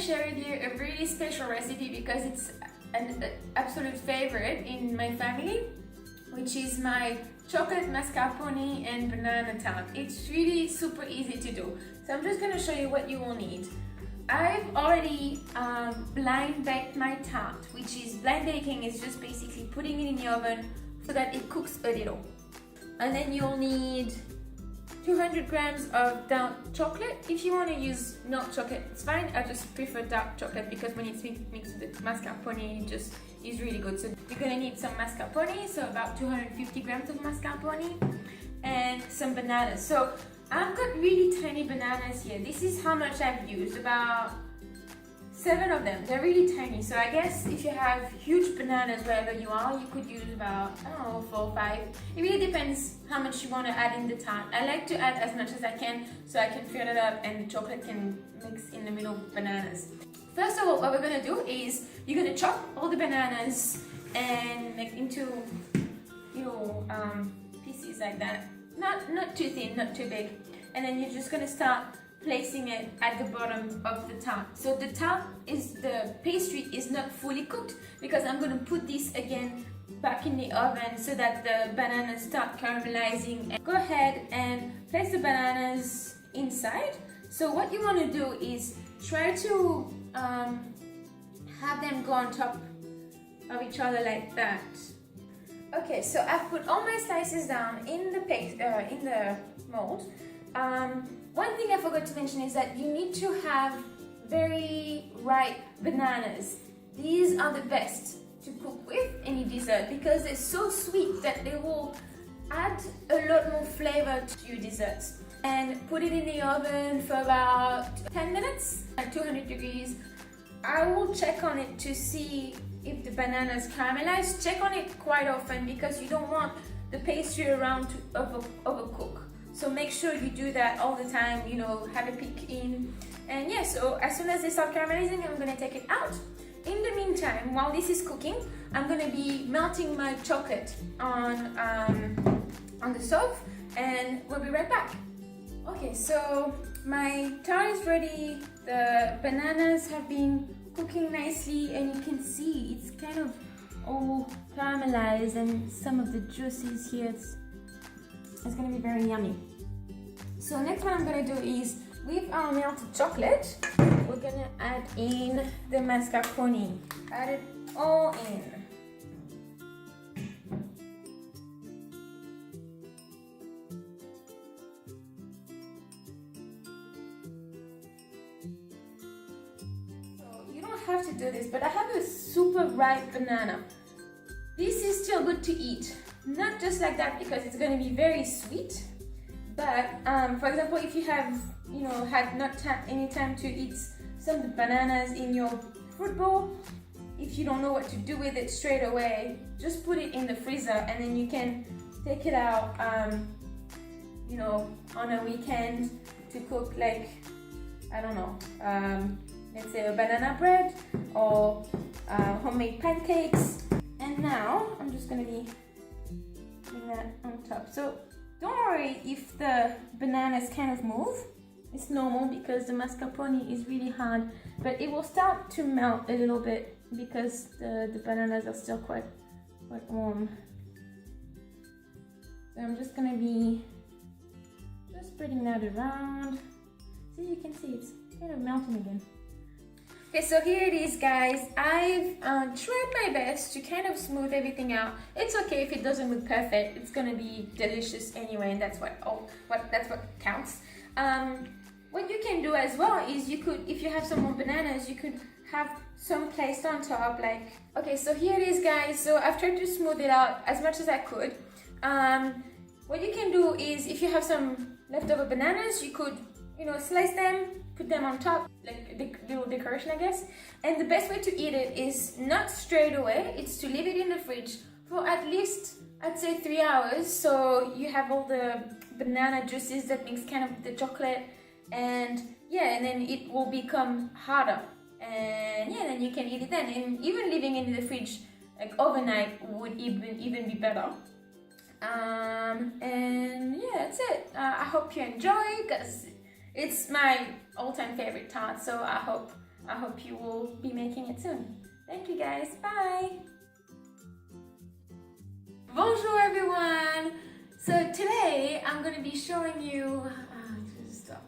to share with you a really special recipe because it's an absolute favorite in my family, which is my chocolate mascarpone and banana tart. It's really super easy to do. So I'm just going to show you what you will need. I've already blind baked my tart, which is blind baking is just basically putting it in the oven so that it cooks a little. And then you'll need 200 grams of dark chocolate. If you want to use milk chocolate, it's fine. I just prefer dark chocolate because when it's mixed with mascarpone, it just is really good. So you're going to need some mascarpone, so about 250 grams of mascarpone, and some bananas. So I've got really tiny bananas here. This is how much I've used, about 7 of them. They're really tiny. So I guess if you have huge bananas wherever you are, you could use about, I don't know, 4 or 5. It really depends how much you want to add in the tart. I like to add as much as I can so I can fill it up and the chocolate can mix in the middle with bananas. First of all, what we're going to do is you're going to chop all the bananas and make into little pieces like that. Not too thin, not too big. And then you're just going to start placing it at the bottom of the tart. So the tart the pastry is not fully cooked because I'm going to put this again back in the oven so that the bananas start caramelizing. And go ahead and place the bananas inside. So what you want to do is try to have them go on top of each other like that. Okay, so I've put all my slices down in the mold. One thing I forgot to mention is that you need to have very ripe bananas. These are the best to cook with any dessert because they're so sweet that they will add a lot more flavor to your desserts. And put it in the oven for about 10 minutes at 200 degrees. I will check on it to see if the bananas caramelize. Check on it quite often because you don't want the pastry around to overcook. So make sure you do that all the time, you know, have a peek in. And yeah, so as soon as they start caramelizing, I'm gonna take it out. In the meantime, while this is cooking, I'm gonna be melting my chocolate on the stove and we'll be right back. Okay, so my tart is ready. The bananas have been cooking nicely and you can see it's kind of all caramelized and some of the juices here. It's going to be very yummy. So next what I'm going to do is, with our melted chocolate, we're going to add in the mascarpone. Add it all in. So you don't have to do this, but I have a super ripe banana. This is still good to eat. Not just like that because it's going to be very sweet, but for example, if you have, you know, had not any time to eat some of the bananas in your fruit bowl, if you don't know what to do with it straight away, just put it in the freezer and then you can take it out, you know, on a weekend to cook, like, I don't know, let's say a banana bread or homemade pancakes. And now I'm just going to be putting that on top. So don't worry if the bananas kind of move. It's normal because the mascarpone is really hard, but it will start to melt a little bit because the bananas are still quite warm. So I'm just going to be just spreading that around. So you can see it's kind of melting again. Okay, so here it is, guys. I've tried my best to kind of smooth everything out. It's okay if it doesn't look perfect. It's gonna be delicious anyway, and that's what counts. What you can do as well is you could, if you have some more bananas, you could have some placed on top. Like, okay, so here it is, guys. So I've tried to smooth it out as much as I could. What you can do is, if you have some leftover bananas, you could, you know, slice them, put them on top, like a little decoration, I guess. And the best way to eat it is not straight away. It's to leave it in the fridge for at least, I'd say, 3 hours. So you have all the banana juices that mix kind of the chocolate, and yeah, and then it will become harder. And yeah, then you can eat it then. And even leaving it in the fridge like overnight would even be better. And yeah, that's it. I hope you enjoy, because it's my all-time favorite tart, so I hope I hope you will be making it soon. Thank you guys, bye! Bonjour everyone! So today I'm going to be showing you... stop.